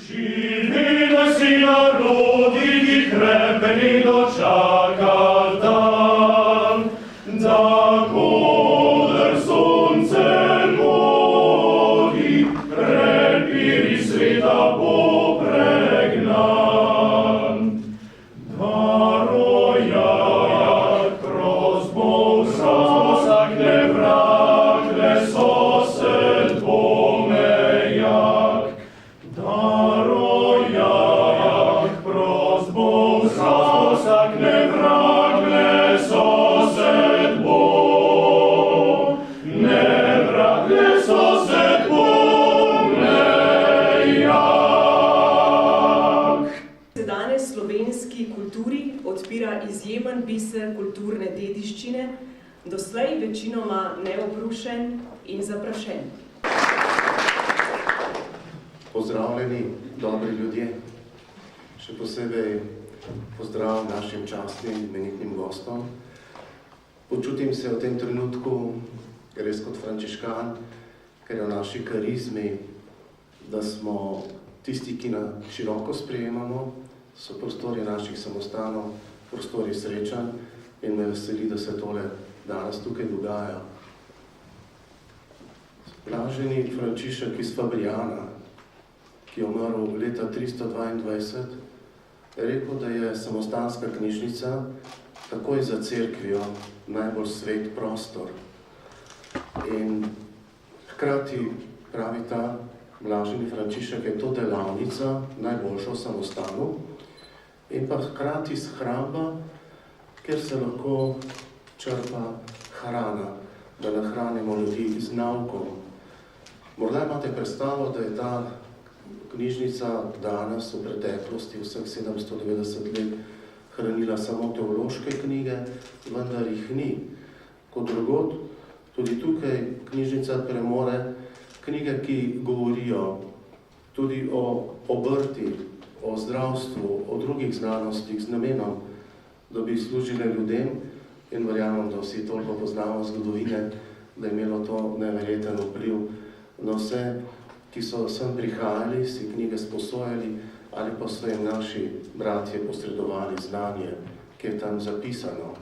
Živi da si narodi, ki krepeni dočaka dan, da koder sonce mori, prepiri sveta bo pregnan. Da rojak prozbov sakne vrak, le sosed pomejak. Da rojak prozbov sakne vrak, le sosed pomejak. Danes slovenski kulturi odpira izjemen biser kulturne dediščine, doslej večinoma neobrušen in zaprašen. Pozdravljeni, dobri ljudje. Še posebej pozdrav našim častnim imenitnim gostom. Počutim se v tem trenutku res kot frančiškan, ker je v naši karizmi, da smo tisti, ki na široko sprejemamo, so prostori naših samostanov, prostori srečanj in me veseli, da se tole danes tukaj dogaja. Blaženi Frančišek iz Fabriana, ki je umrl leta 322, je rekel, da je samostanska knjižnica takoj za cerkvijo najbolj svet prostor. In hkrati pravi ta Blaženi Frančišek, je to delavnica, najboljša v samostanu, in pa hkrati shramba, kjer se lahko črpa hrana, da nahranimo ljudi z naukom. Morda imate predstavo, da je ta knjižnica danes v preteklosti vseh 790 let hranila samo teološke knjige, vendar jih ni. Kot drugod, tudi tukaj knjižnica premore knjige, ki govorijo tudi o obrti, o zdravstvu, o drugih znanostih z namenom, da bi služile ljudem, in verjamem, da vsi toliko poznamo zgodovine, da je imelo to neverjeten vpliv na vse, ki so sem prihajali, si knjige sposojali ali pa so jim naši bratje posredovali znanje, ki je tam zapisano.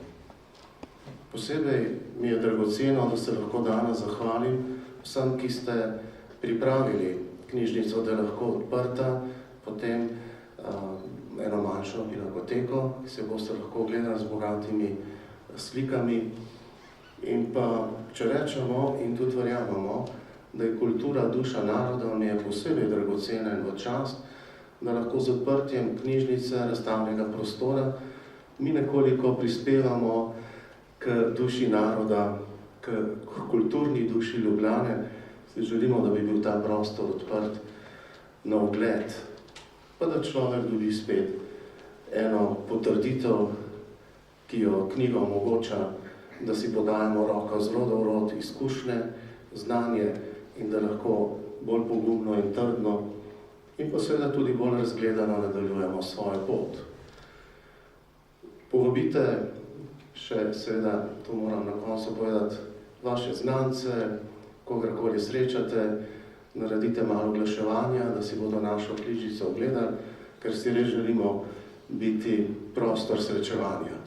Posebej mi je dragoceno, da se lahko danes zahvalim vsem, ki ste pripravili knjižnico, da je lahko odprta, potem eno manjšo pinakoteko, ki se boste lahko gledali z bogatimi slikami. In pa, če rečemo in tudi verjamemo, da je kultura duša naroda, mi je posebej dragocena in v čast, da lahko z odprtjem knjižnice, razstavnega prostora, mi nekoliko prispevamo k duši naroda, k kulturni duši Ljubljane. Si želimo, da bi bil ta prostor odprt na ogled, pa da človek dobi spet eno potrditev, ki jo knjiga omogoča, da si podajamo roko z roda v rod, izkušnje, znanje in da lahko bolj pogumno in trdno in pa seveda tudi bolj razgledano nadaljujemo svojo pot. Povabite še, seveda, to moram na koncu povedati, vaše znance, kogarkoli srečate, naredite malo oglaševanja, da si bodo našo knjižnico ogledali, ker si res želimo biti prostor srečevanja.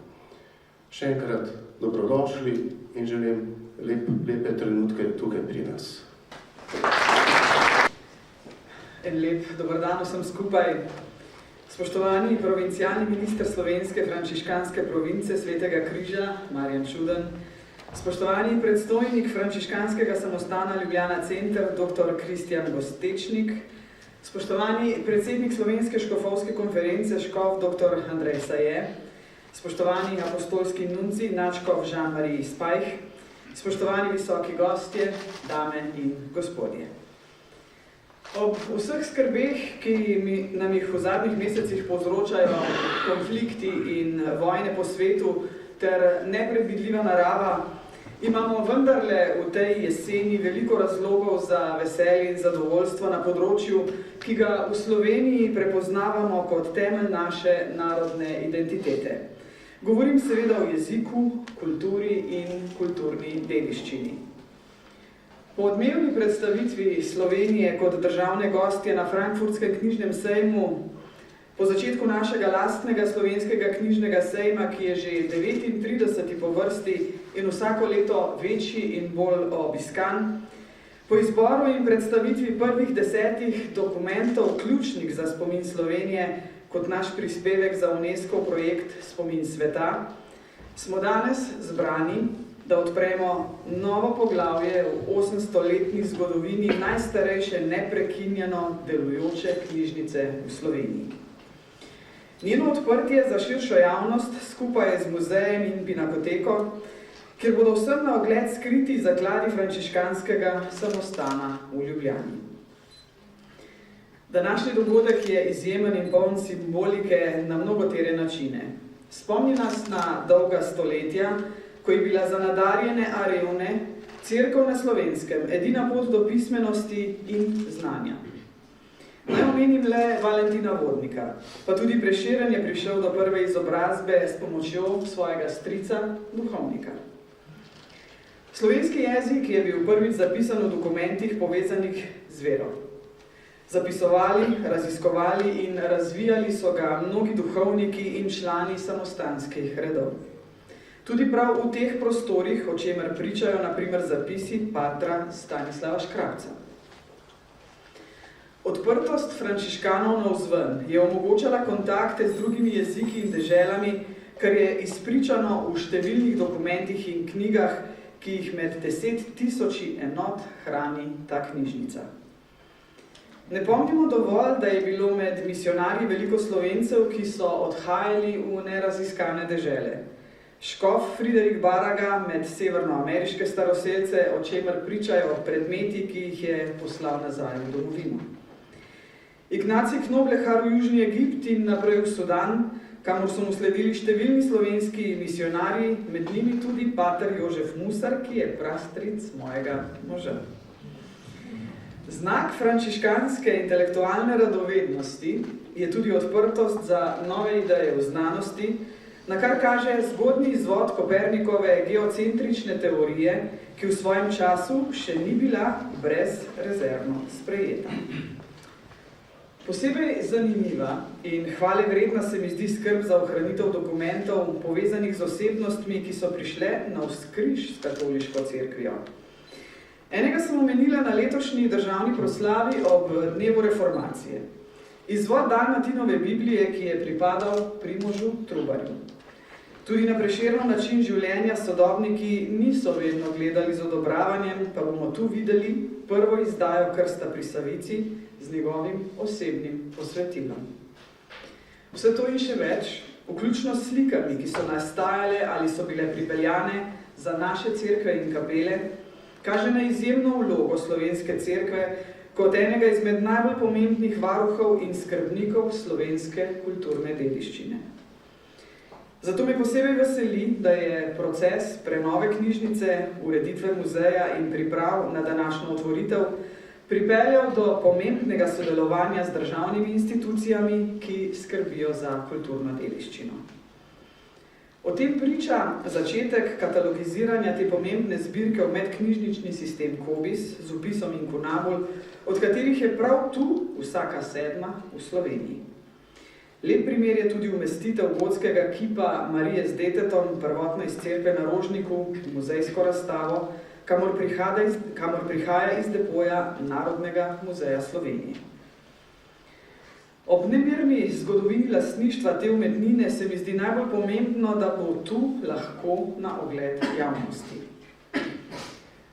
Še enkrat dobrodošli in želim lepe trenutke tukaj pri nas. En lep dober dan vsem skupaj. Spoštovani provincialni minister slovenske frančiškanske province Svetega Križa, Marjan Čuden, spoštovani predstojnik frančiškanskega samostana Ljubljana Center, dr. Kristjan Gostečnik, spoštovani predsednik Slovenske škofovske konference škof dr. Andrej Saje, spoštovani apostolski nunci nadškof Jean-Marie Spajh, spoštovani visoki gostje, dame in gospodje. Ob vseh skrbeh, ki nam jih v zadnjih mesecih povzročajo konflikti in vojne po svetu ter nepredvidljiva narava, imamo vendarle v tej jeseni veliko razlogov za veselje in zadovoljstvo na področju, ki ga v Sloveniji prepoznavamo kot temelj naše narodne identitete. Govorim seveda o jeziku, kulturi in kulturni dediščini. Po odmevni predstavitvi Slovenije kot državne gostje na Frankfurtskem knjižnem sejmu, po začetku našega lastnega slovenskega knjižnega sejma, ki je že 39. po vrsti in vsako leto večji in bolj obiskan, po izboru in predstavitvi prvih 10 dokumentov ključnih za spomin Slovenije kot naš prispevek za UNESCO projekt Spomin sveta, smo danes zbrani, da odpremo novo poglavje v 800-letni zgodovini najstarejše neprekinjeno delujoče knjižnice v Sloveniji. Njeno odprtje za širšo javnost skupaj z muzejem in pinakoteko, kjer bodo vsem na ogled skriti zakladi frančiškanskega samostana v Ljubljani. Današnji dogodek je izjemen in poln simbolike na mnogotere načine. Spomni nas na dolga stoletja, ko je bila za nadarjene a revne cerkev na Slovenskem edina pot do pismenosti in znanja. Naj omenim le Valentina Vodnika, pa tudi Prešeren je prišel do prve izobrazbe s pomočjo svojega strica, duhovnika. Slovenski jezik je bil prvič zapisan v dokumentih povezanih z vero. Zapisovali, raziskovali in razvijali so ga mnogi duhovniki in člani samostanskih redov. Tudi prav v teh prostorih, o čemer pričajo na primer zapisi patra Stanislava Škrabca. Odprtost frančiškanov navzven je omogočala kontakte z drugimi jeziki in deželami, kar je izpričano v številnih dokumentih in knjigah, ki jih med 10.000 enot hrani ta knjižnica. Ne pomnimo dovolj, da je bilo med misionarji veliko Slovencev, ki so odhajali v neraziskane dežele. Škof Friderik Baraga med severnoameriške staroselce, o čemer pričajo predmeti, ki jih je poslal nazaj v domovino. Ignacij Knoblehar v Južni Egipt in naprej v Sudan, kamor so mu sledili številni slovenski misionarji, med njimi tudi pater Jožef Musar, ki je prastric mojega moža. Znak frančiškanske intelektualne radovednosti je tudi odprtost za nove ideje v znanosti, na kar kaže zgodnji izvod Kopernikove geocentrične teorije, ki v svojem času še ni bila brezrezervno sprejeta. Posebej zanimiva in hvalevredna se mi zdi skrb za ohranitev dokumentov povezanih z osebnostmi, ki so prišle navzkriž s katoliško cerkvijo. Enega sem omenila na letošnji državni proslavi ob dnevu reformacije. Izvod Dalmatinove Biblije, ki je pripadal Primožu Trubarju. Tudi na Prešernov način življenja sodobniki niso vedno gledali z odobravanjem, pa bomo tu videli prvo izdajo Krsta pri Savici z njegovim osebnim posvetilom. Vse to in še več, vključno s slikami, ki so nastajale ali so bile pripeljane za naše cerkve in kapele, kaže na izjemno vlogo slovenske cerkve kot enega izmed najbolj pomembnih varuhov in skrbnikov slovenske kulturne dediščine. Zato me posebej veseli, da je proces prenove knjižnice, ureditve muzeja in priprav na današnjo otvoritev pripeljal do pomembnega sodelovanja z državnimi institucijami, ki skrbijo za kulturno dediščino. O tem priča začetek katalogiziranja te pomembne zbirke v medknjižnični sistem Kobis z vpisom Inkunabul, od katerih je prav tu vsaka 7. v Sloveniji. Lep primer je tudi umestitev gotskega kipa Marije z detetom, prvotno iz cerkve na Rožniku, muzejsko razstavo, kamor prihaja iz depoja Narodnega muzeja Slovenije. Ob nemirni zgodovini lastništva te umetnine se mi zdi najbolj pomembno, da bo tu lahko na ogled javnosti.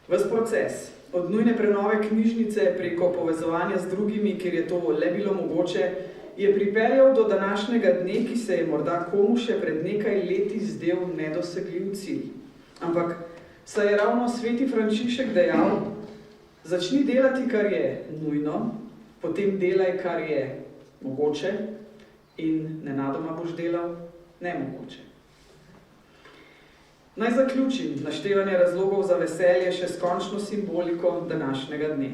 Ves proces, od nujne prenove knjižnice preko povezovanja z drugimi, kjer je to le bilo mogoče, je pripeljal do današnjega dne, ki se je morda komu še pred nekaj leti zdel nedosegljiv cilj. Ampak saj je ravno sveti Frančišek dejal, začni delati, kar je nujno, potem delaj, kar je mogoče in nenadoma boš delal nemogoče. Naj zaključim naštevanje razlogov za veselje še s končno simboliko današnjega dne.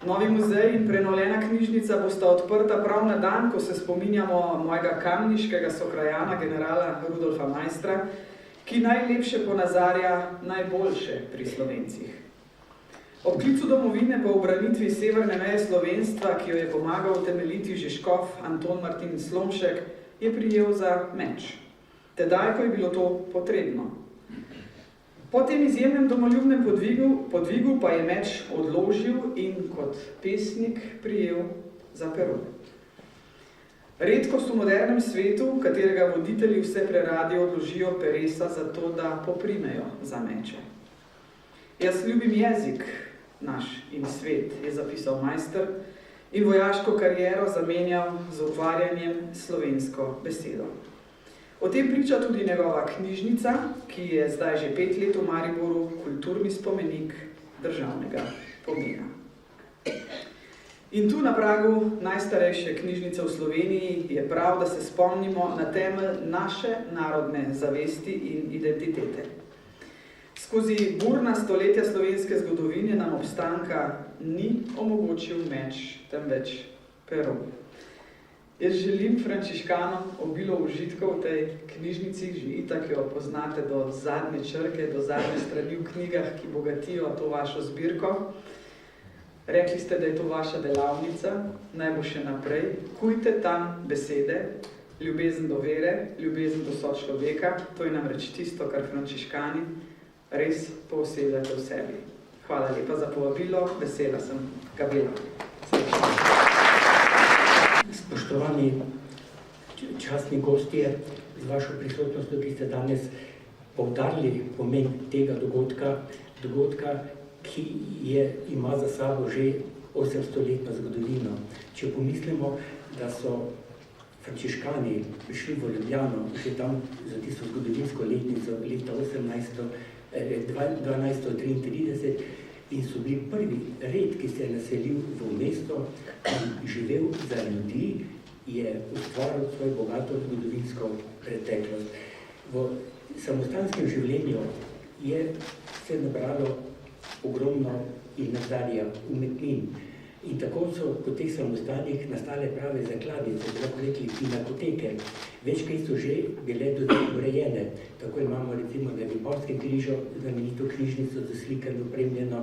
Novi muzej in prenovljena knjižnica bosta odprta prav na dan, ko se spominjamo mojega kamniškega sokrajana, generala Rudolfa Maistra, ki najlepše ponazarja najboljše pri Slovencih. Ob klicu domovine po obranitvi severne meje slovenstva, ki jo je pomagal utemeljiti že škof Anton Martin Slomšek, je prijel za meč. Tedaj, ko je bilo to potrebno. Po tem izjemnem domoljubnem podvigu pa je meč odložil in kot pesnik prijel za pero. Redkost v modernem svetu, katerega voditelji vse preradi odložijo peresa za to, da poprimejo za meče. Jaz ljubim jezik naš in svet, je zapisal majster in vojaško kariero zamenjal z uvvarjanjem slovensko besedo. O tem priča tudi njegova knjižnica, ki je zdaj že 5 let v Mariboru kulturni spomenik državnega pomena. In tu na pragu najstarejše knjižnice v Sloveniji je prav, da se spomnimo na temelj naše narodne zavesti in identitete. Skozi burna stoletja slovenske zgodovine nam obstanka ni omogočil meč, temveč pero. Jaz želim frančiškanom obilo užitkov v tej knjižnici, že itak jo poznate do zadnje črke, do zadnje strani v knjigah, ki bogatijo to vašo zbirko. Rekli ste, da je to vaša delavnica, naj bo še naprej. Kujte tam besede, ljubezen do vere, ljubezen do sočloveka, to je namreč tisto, kar frančiškani res poosebljate v sebi. Hvala lepa za povabilo, vesela sem Gabela. Spoštovani častni gostje, z vašo prisotnostjo, ki ste danes poudarili pomen tega dogodka, ki ima za sabo že 800-letno zgodovino. Če pomislimo, da so frančiškani prišli v Ljubljano že tam za tisto zgodovinsko letnico leta 1233 in so bili prvi red, ki se je naselil v mesto in živel za ljudi, je ustvaril svojo bogato zgodovinsko preteklost. V samostanskem življenju je se nabralo ogromno inventarijev, umetnin. In tako so po teh samostanih nastale prave zakladnice, tako rekli pinakoteke. Večkrat so že bile do tega urejene. Tako imamo recimo na Vipavskem križu znamenito knjižnico za slikanje opremljeno,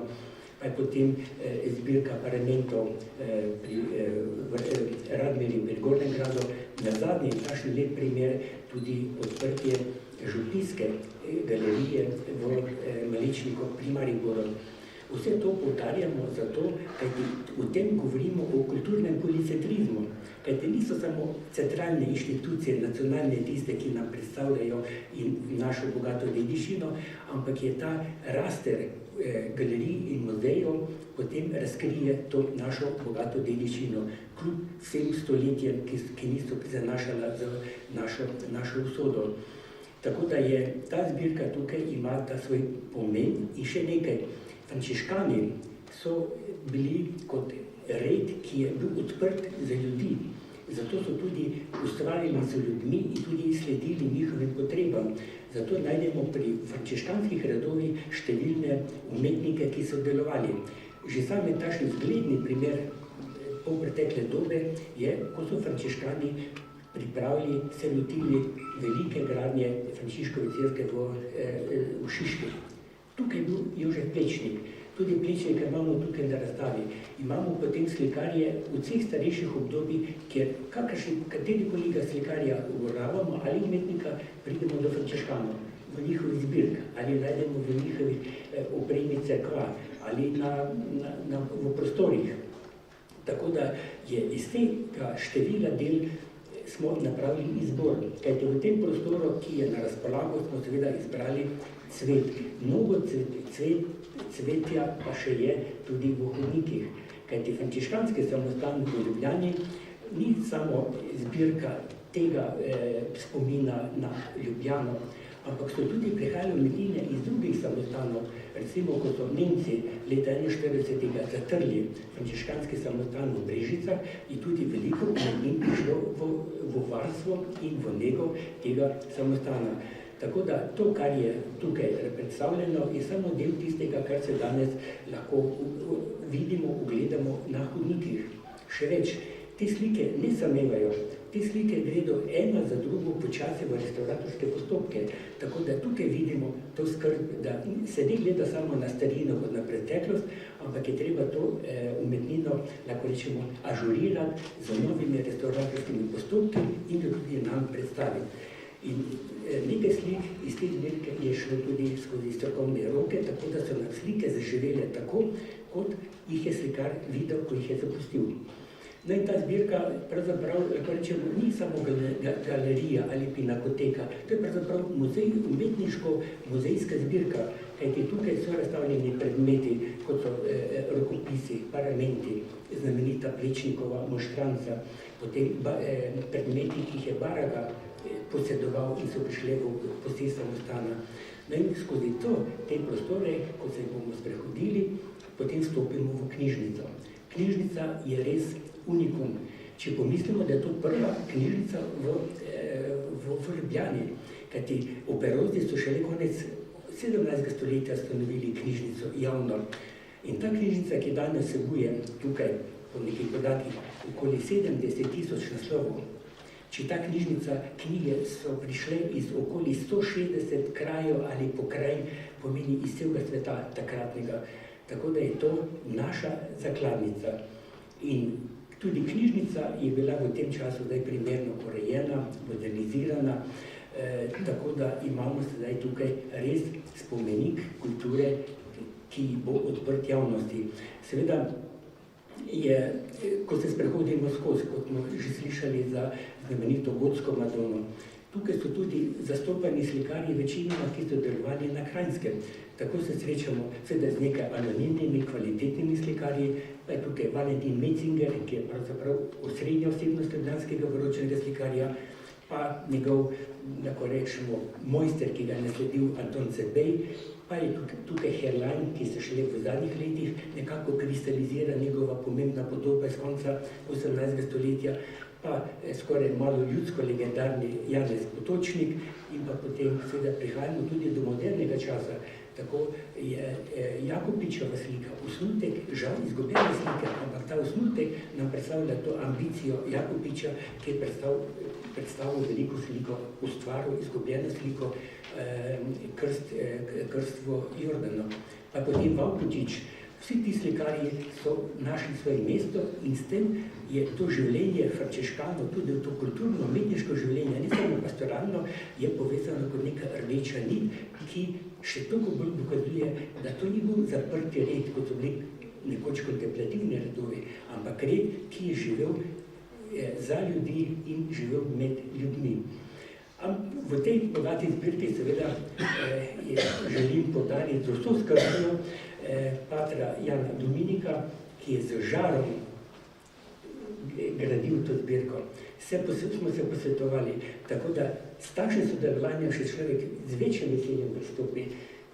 pa je potem zbirka paramentov pri Radmeri in pri Gornjem gradu. Na zadnji takšen lep primer tudi odprtje župnijske galerije v Malečniku pri Mariboru. Vse to poudarjamo zato, kajti v tem govorimo o kulturnem policentrizmu, kajti niso samo centralne inštitucije, nacionalne tiste, ki nam predstavljajo in našo bogato dediščino, ampak je ta raster galerij in muzejev potem razkrije to našo bogato dediščino, kljub vsem stoletjem, ki niso zanašala za našo usodo. Tako da je ta zbirka tukaj ima ta svoj pomen in še nekaj. Frančiškani so bili kot red, ki je bil odprt za ljudi. Zato so tudi ustvarjali z ljudmi in tudi sledili njihovim potrebam. Zato najdemo pri frančiškanskih redovih številne umetnike, ki so delovali. Že same takšen zgledni primer polpretekle dobe je, ko so frančiškani pripravili, se lotili velike gradnje Frančiškove cerkve v Šiški. Tukaj je bil Jožef Plečnik. Tudi Plečnika imamo tukaj na razstavi. Imamo potem slikarje v vseh starejših obdobij, kjer katerikoli slikarja obravnavamo ali umetnika, pridemo do frančiškanov, v njihovih zbirk, ali najdemo v njihovih opremi cerkva, ali v prostorih. Tako da je iz tega števila del smo napravili izbor. Kajte v tem prostoru, ki je na razpolago, smo seveda izbrali cvet. Mnogo cvetja pa še je tudi v hodnikih. Kajti frančiškanski samostan v Ljubljani ni samo zbirka tega spomina na Ljubljano, ampak so tudi prihajale umetnine iz drugih samostanov. Recimo, ko so Nemci leta 1941 zatrli frančiškanski samostan v Brežicah, je tudi veliko umetnin prišlo v varstvo in v nego tega samostana. Tako da to, kar je tukaj predstavljeno, je samo del tistega, kar se danes lahko vidimo, ugledamo na hodnikih. Še več, te slike ne samevajo te slike gredo ena za drugo počasi v restauratorske postopke, tako da tukaj vidimo to skrb, da se ne gleda samo na starino kot na preteklost, ampak je treba to umetnino, lahko rečemo, ažurirati z novimi restauratorskimi postopki in jo tudi nam predstaviti. In nekaj slik iz te zbirke je šlo tudi skozi strokovne roke, tako da so nam slike zaživele tako, kot jih je slikar videl, ko jih je zapustil. No in ta zbirka pravzaprav, lahko rečemo, ni samo galerija ali pinakoteka, to je pravzaprav muzej, umetniško-muzejska zbirka, kajti tukaj so razstavljeni predmeti, kot so rokopisi, paramenti, znamenita Plečnikova monštranca, potem predmeti, ki jih je Baraga posedoval in so prišli v posest samostana. No in skozi te prostore, ko se bomo sprehodili, potem stopimo v knjižnico. Knjižnica je res unikum. Če pomislimo, da je to prva knjižnica v Ljubljani, kajti operozdi so šele konec 17. stoletja ustanovili knjižnico javno. In ta knjižnica, ki danes vsebuje tukaj, po nekih podatkih, okoli 70.000 naslovov. Če ta knjižnica, knjige so prišle iz okoli 160 krajev ali pokrajin, pomeni iz celega sveta takratnega. Tako da je to naša zakladnica. In tudi knjižnica je bila v tem času zdaj primerno urejena, modernizirana, tako da imamo sedaj tukaj res spomenik kulture, ki bo odprt javnosti. Seveda, ko se sprehodimo skozi, kot smo že slišali za znamenito Gotsko Madono, tukaj so tudi zastopani slikarji večinoma, ki so delovali na Kranjskem. Tako se srečamo seveda z nekaj anonimnimi, kvalitetnimi slikarji, pa je tukaj Valentin Metzinger, ki je pravzaprav osrednja osebnost ljubljanskega vročenega slikarja, pa njegov, lahko rečemo, mojster, ki ga je nasledil Anton Cebej, pa je tukaj Herlein, ki se šele v zadnjih letih nekako kristalizira njegova pomembna podoba iz konca 18. stoletja, pa skoraj malo ljudsko legendarni Janez Potočnik in pa potem seveda prihajamo tudi do modernega časa. Tako je Jakopičeva slika, osnutek, žal izgubljena slika, ampak ta osnutek nam predstavlja to ambicijo Jakopiča, ki je predstavil veliko sliko, ustvaril izgubljeno sliko, krstvo Jordano. Pa potem Vavkotič, vsi ti slikarji so našli svoje mesto in s tem je to življenje frančiškano, tudi to kulturno, umetniško življenje, ne samo pastoralno, je povezano kot neka rdeča nit, ki še toliko bolj dokazuje, da to ni bil zaprti red, kot so bili nekoč kontemplativni redovi, ampak red, ki je živel za ljudi in živel med ljudmi. V tej bogati zbirki seveda želim podariti z vso skrbjo patra Jana Dominika, ki je z žarom gradil to zbirko. Smo se posvetovali, tako da s takšnim sodelovanjem še človek z večjim veseljem pristopi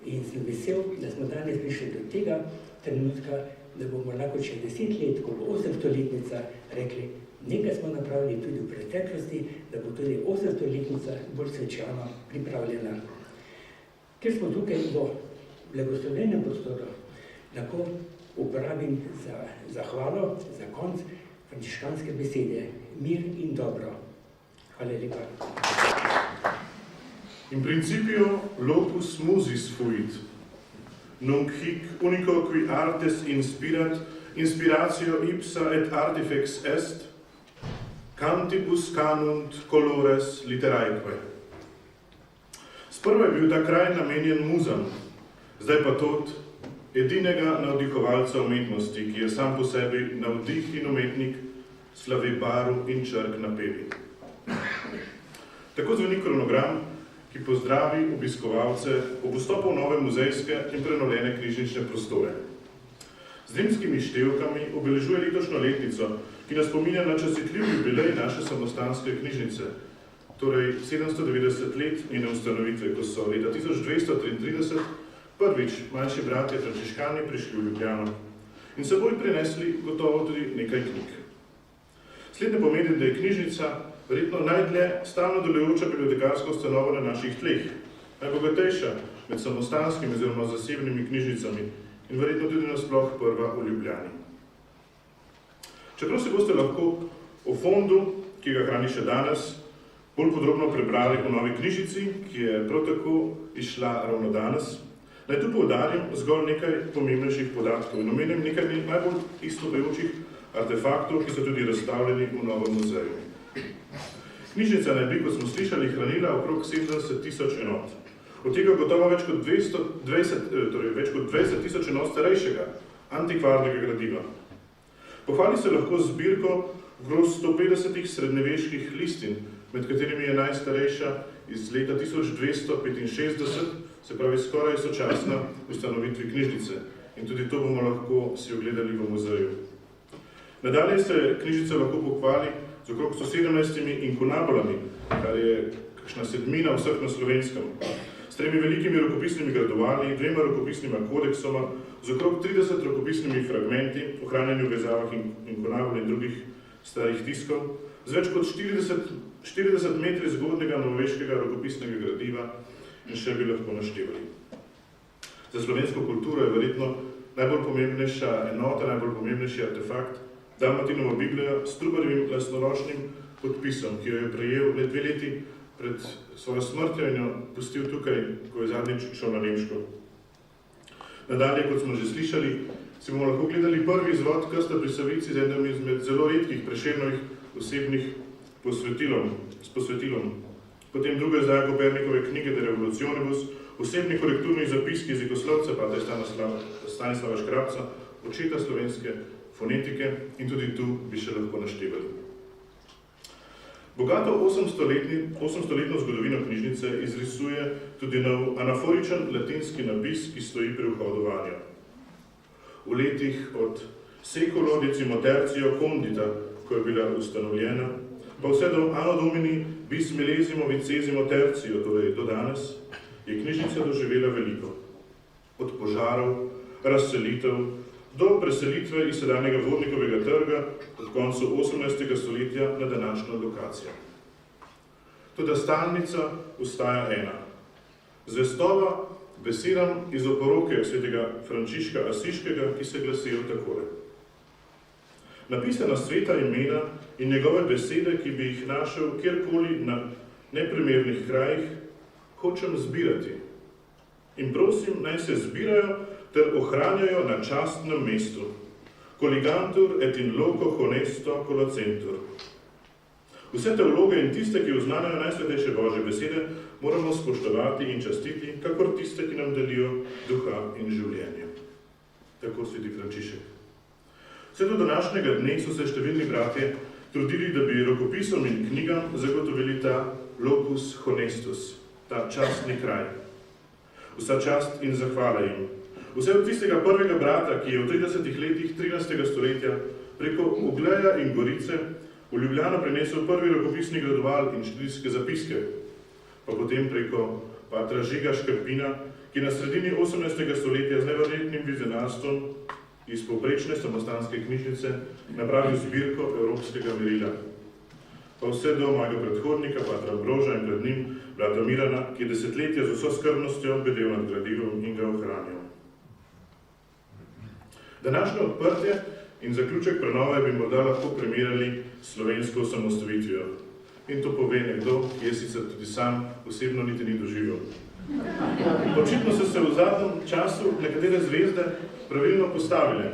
in sem vesel, da smo danes prišli do tega trenutka, da bomo lahko čez 10 let, ko bo 800-letnica, rekli, nekaj smo napravili tudi v preteklosti, da bo tudi 800-letnica bolj svečano pripravljena. Ker smo tukaj v blagoslovljenem prostoru, lahko uporabim za zahvalo, za konc frančiškanske besede, mir in dobro. Hvala lepa. In principio locus musis fuit, nunc hic unico qui artes inspirat, inspiratio ipsa et artifex est, cantibus canunt colores literaeque. Sprva je bil ta kraj namenjen muzam, zdaj pa tot edinega navdihovalca umetnosti, ki je sam po sebi navdih in umetnik, slavi baru in črk napevi. Tako zveni kronogram, ki pozdravi obiskovalce ob vstopu v nove muzejske in prenovljene knjižnične prostore. Z rimskimi števkami obeležuje letošnjo letnico, ki nas spominja na častitljiv jubilej naše samostanske knjižnice, torej 790 let njene ustanovitve, ko so leta 1233 prvič manjši bratje frančiškani prišli v Ljubljano in seboj prinesli gotovo tudi nekaj knjig. Slednje pomeni, da je knjižnica verjetno najdlje stalno delujoča bibliotekarska ustanova na naših tleh, najbogatejša med samostanskimi oziroma zasebnimi knjižnicami in verjetno tudi nasploh prva v Ljubljani. Čeprav se boste lahko o fondu ki ga hrani še danes, bolj podrobno prebrali v novi knjižici, ki je prav tako izšla ravno danes. Naj tu poudarim zgolj nekaj pomembnejših podatkov in omenim nekaj najbolj istovejočih artefaktov, ki so tudi razstavljeni v novem muzeju. Knjižnica naj bi, kot smo slišali, hranila okrog 70.000 enot. Od tega gotovo več kot 20.000 enot starejšega, antikvarnega gradiva. Pohvali se lahko zbirko okrog 150 srednjeveških listin, med katerimi je najstarejša iz leta 1265, se pravi skoraj sočasna ustanovitvi knjižnice. In tudi to bomo lahko si ogledali v muzeju. Nadalje se knjižnica lahko pohvali z okrog 117 inkunabulami, kar je kakšna sedmina vseh na Slovenskem, s 3 velikimi rokopisnimi gradovali, 2 rokopisnima kodeksoma, z okrog 30 rokopisnimi fragmenti, ohranjeni v vezavah inkunabul in drugih starih tiskov, z več kot 40 metri zgodnega novoveškega rokopisnega gradiva in še bi lahko naštevali. Za slovensko kulturo je verjetno najbolj pomembnejša enota, najbolj pomembnejši artefakt Dalmatinova Biblija s Trubarjevim lastnoročnim podpisom, ki jo je prejel le 2 leti pred svojo smrtjo in jo pustil tukaj, ko je zadnjič šel na Nemško. Nadalje, kot smo že slišali, si bomo lahko gledali prvi izvod Krsta pri Savici z enim izmed zelo redkih Prešernovih osebnih posvetilom. Potem druga izdaja Kopernikove knjige De Revolutionibus, osebni korekturni zapiski jezikoslovca patra Stanislava Škrabca, očeta slovenske fonetike in tudi tu bi še lahko naštevali. Bogato 800-letno zgodovino knjižnice izrisuje tudi nov anaforičen latinski napis, ki stoji pri vhodu vanjo. V letih od Seculo decimotercio condita, ko je bila ustanovljena, pa vse do Anno Domini bis millesimo vicesimo tercio, torej do danes, je knjižnica doživela veliko. Od požarov, razselitev, do preselitve iz sedanjega Vodnikovega trga od koncu 18. stoletja na današnjo lokacijo. Toda stalnica ostaja ena. Zvestova besedam iz oporoke svetega Frančiška Asiškega, ki se glasijo takole. Napisana sveta imena in njegove besede, ki bi jih našel kjerkoli na neprimernih krajih, hočem zbirati. In prosim, naj se zbirajo ter ohranjajo na častnem mestu. Coligantur et in loco honesto colacentur. Vse te vloge in tiste, ki oznanjajo najsvetejše Božje besede, moramo spoštovati in častiti, kakor tiste, ki nam delijo duha in življenje. Tako sveti Frančišek. Vse do današnjega dne so se številni bratje trudili, da bi rokopisom in knjigam zagotovili ta locus honestus, ta častni kraj. Vsa čast in zahvala jim. Vse od tistega prvega brata, ki je v 30 letih 13. stoletja preko Ogleja in Gorice v Ljubljano prinesel prvi rokopisni gradoval in študijske zapiske, pa potem preko patra Žiga Škrpina, ki na sredini 18. stoletja z neverjetnim vizionarstvom iz povprečne samostanske knjižnice napravil zbirko evropskega merila. Pa vse do mojega predhodnika, patra Ambroža in pred njim brata Mirana, ki je desetletja z vso skrbnostjo bedel nad gradivom in ga ohranil. Današnje odprtje in zaključek prenove bi morda lahko primerjali slovensko osamosvojitvijo. In to pove nekdo, ki je sicer tudi sam osebno niti ni doživel. Očitno so se v zadnjem času nekatere zvezde pravilno postavile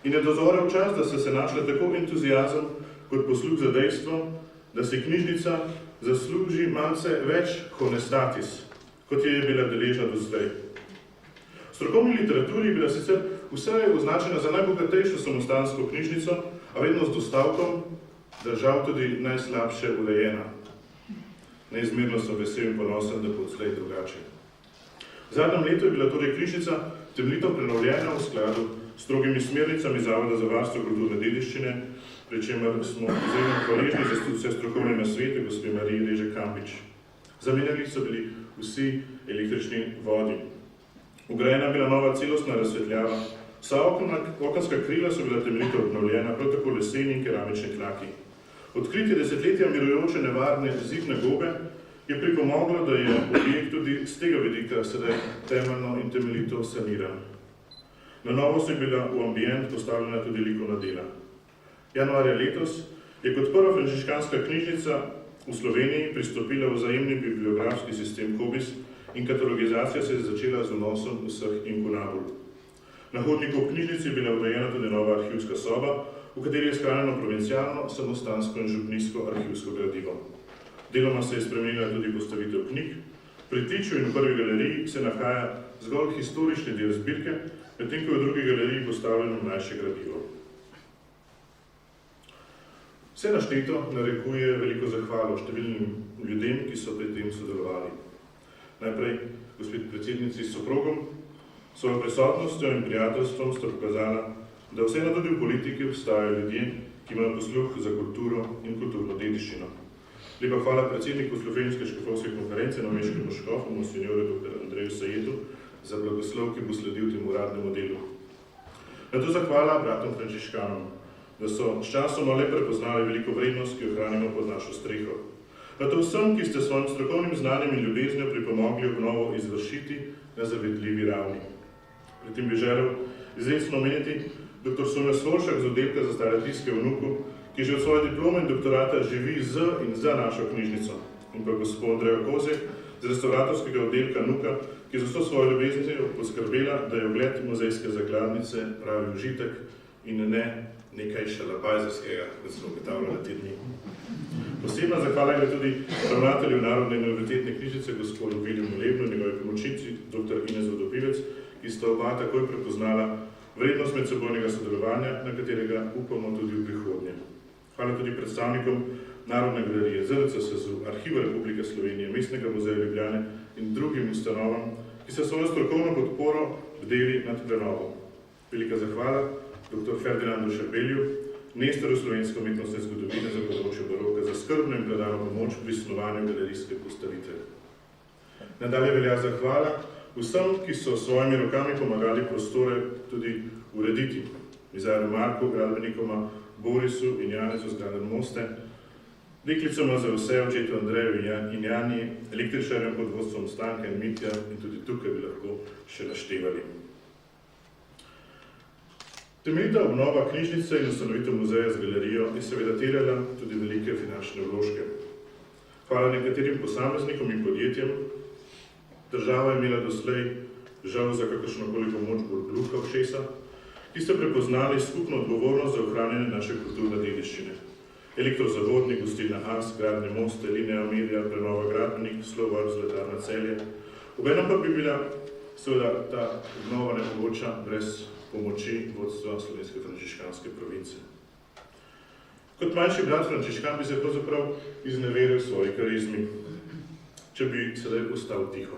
in je dozorel čas, da so se našle tako entuzijazem kot posluh za dejstvo, da se knjižnica zasluži malce več honestatis, kot je bila deležna do zdaj. V strokovni literaturi je bila sicer vse označena za najbogatejšo samostansko knjižnico, a vedno z dostavkom, da žal tudi najslabše urejena. Neizmerno sem vesel in ponosen, da bo odslej drugače. V zadnjem letu je bila torej knjižnica temeljito prenovljena v skladu s strogimi smernicami Zavoda za varstvo kulturne dediščine, pri čemer smo izjemno hvaležni za vse strokovne nasvete gospe Mariji Reže Kampič. Zamenjali so bili vsi električni vodi. Vgrajena je bila nova celostna razsvetljava. Vsa okenska krila so bila temeljito obnovljena, prav tako leseni in keramični tlaki. Odkritje desetletja mirujoče nevarne zidne gobe je pripomoglo, da je objekt tudi z tega vidika sedaj temeljno in temeljito saniran. Na novo so je bila v ambient postavljena tudi likovna dela. Januarja letos je kot prva frančiškanska knjižnica v Sloveniji pristopila vzajemni bibliografski sistem COBISS in katalogizacija se je začela z vnosom vseh inkunabul. Na hodniku v knjižnici je bila urejena tudi nova arhivska soba, v kateri je shranjeno provincialno, samostansko in župnijsko arhivsko gradivo. Deloma se je spremenila tudi postavitev knjig. Pri Tiču in v prvi galeriji se nahaja zgolj historični del zbirke, medtem ko je v drugi galeriji postavljeno mlajše gradivo. Vse našteto narekuje veliko zahvalo številnim ljudem, ki so pri tem sodelovali. Najprej gospod predsednici s soprogom, svojo prisotnostjo in prijateljstvom sta pokazala, da vseeno tudi v politiki obstajajo ljudje, ki imajo posluh za kulturo in kulturno dediščino. Lepa hvala predsedniku Slovenske škofovske konference, novejškemu škofu, monsinjorju dr. Andreju Sajetu, za blagoslov, ki bo sledil temu uradnemu delu. Nato zahvala bratom frančiškanom, da so s časoma le prepoznali veliko vrednost, ki jo hranimo pod našo streho. Nato vsem, ki ste svojim strokovnim znanjem in ljubeznijo pripomogli obnovo izvršiti na zavedljivi ravni. Pri tem bi želel izrecno omeniti dr. Sonjo Soršak z oddelka za stare tiske v Nuku, ki že od svoje diplome in doktorata živi z in za našo knjižnico, in pa gospod Andrejo Kozek z restauratorskega oddelka Nuka, ki z vso svojo ljubeznijo poskrbela, da je ogled muzejske zakladnice pravi užitek in ne nekaj šalabajzerskega, kot smo ugotavljali te dni. Posebna zahvala gre tudi ravnatelju Narodne in univerzitetne knjižnice gospodu Viljamu Lebnu in njegovi pomočnici dr. Ines Vodopivec, ki sta oba takoj prepoznala vrednost medsebojnega sodelovanja, na katerega upamo tudi v prihodnje. Hvala tudi predstavnikom Narodne galerije, ZRC SEZU, Arhiva Republike Slovenije, Mestnega muzeja Ljubljane in drugim ustanovam, ki so svojo strokovno podporo bdeli nad prenovo. Velika zahvala dr. Ferdinandu Šerbelju, nestorju slovenske umetnostne zgodovine za področje baroka, za skrbno in predano pomoč pri snovanju galerijske postavitve. Nadalje velja zahvala vsem, ki so s svojimi rokami pomagali prostore tudi urediti. Mizarju Marku, gradbenikoma Borisu in Janezu z Graden Moste, deklicama za vse, očetu Andreju in Jani, električarjem pod vodstvom Stanka in Mitja in tudi tukaj bi lahko še naštevali. Temeljita obnova knjižnice in ustanovitev muzeja z galerijo je seveda terjala tudi velike finančne vložke. Hvala nekaterim posameznikom in podjetjem. Država je imela doslej žal za kakršnokoli pomoč bolj gluha ušesa, ki ste prepoznali skupno odgovornost za ohranjanje naše kulturne dediščine. Elektrozavodnik, gostilna Ars, Gradne Moste, Linea Media, prenova Gradbenik, Slovar, Zlatarna Celje. Obenem pa bi bila seveda ta obnova nemogoča brez pomoči vodstva Slovenske frančiškanske province. Kot manjši brat frančiškan bi se pravzaprav izneveril svoji karizmi, če bi sedaj ostal tiho.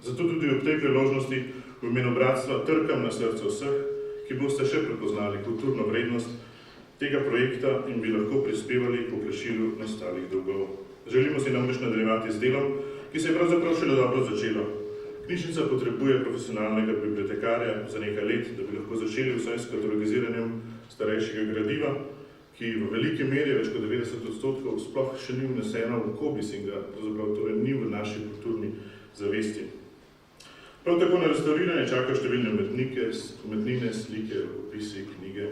Zato tudi ob tej priložnosti v imenu bratstva trkam na srce vseh, ki boste še prepoznali kulturno vrednost tega projekta in bi lahko prispevali k poplačilu nastalih dolgov. Želimo si namreč nadaljevati z delom, ki se je pravzaprav šele dobro začelo. Knjižnica potrebuje profesionalnega bibliotekarja za nekaj let, da bi lahko začeli vsaj s katalogiziranjem starejšega gradiva, ki v veliki meri, več kot 90%, sploh še ni vneseno v COBISS in ga pravzaprav torej ni v naši kulturni zavesti. Prav tako na restauriranje čakajo številne umetnine, slike, rokopisi, knjige,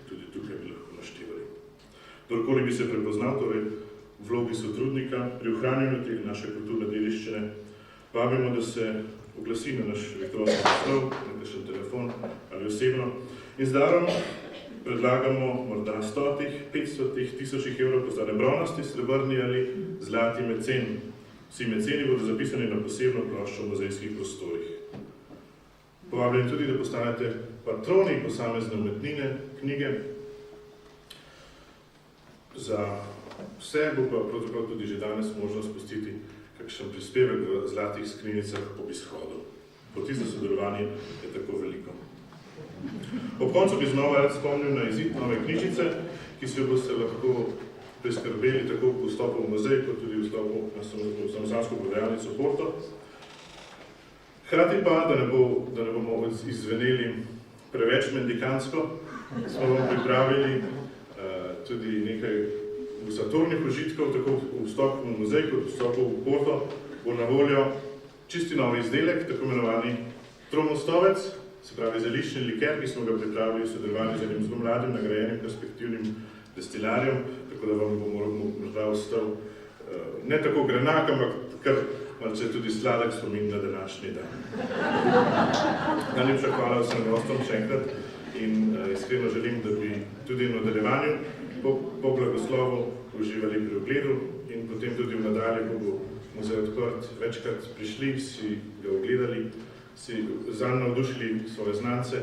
tudi tukaj bi lahko naštevali. Kdorkoli bi se prepoznal, torej v vlogi sotrudnika pri ohranjanju te naše kulturne dediščine, vabimo, da se oglasi na naš elektronski naslov, na kakšen telefon ali osebno in z darom predlagamo morda 100, 500, 1000 evrov postane bronasti, srebrni ali zlati mecen. Vsi meceni bodo zapisani na posebno ploščo v muzejskih prostorih. Povabljeni tudi, da postanete patroni posamezne umetnine, knjige. Za vse bo pa pravzaprav tudi že danes možno spustiti kakšen prispevek v zlatih skrinjicah ob izhodu. Poti za sodelovanje je tako veliko. Ob koncu bi znova rad spomnil na izid nove knjižnice, ki se jo boste lahko priskrbeli tako v vstopu v muzej, kot tudi v vstopu na samostansko prodajalnico Porto. Hkrati pa, da ne bomo izveneli preveč mendikansko, smo vam pripravili tudi nekaj gustatornih užitkov, tako v vstopu v muzej, kot v vstopu v Porto, bo na voljo čisti novi izdelek, tako imenovani tromostovec, se pravi zeliščni liker, ki smo ga pripravili v sodelovanju z enim zelo mladim, nagrajenim, perspektivnim destilarjem, tako da vam bo morda ostal ne tako grenak, ampak kar malce tudi sladek spomin na današnji dan. Najlepša hvala vsem gostom še enkrat in iskreno želim, da bi tudi v nadaljevanju po blagoslovu uživali pri ogledu in potem tudi v nadalje, ko bo muzej odprt, večkrat prišli, si ga ogledali, si zanj navdušili svoje znance,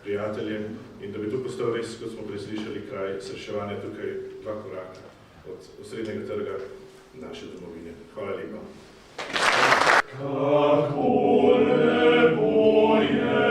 prijatelje in da bi to postal res, kot smo preslišali, kraj srečevanja tukaj 2 koraka od osrednjega trga naše domovine. Hvala lepa. Kako nebo je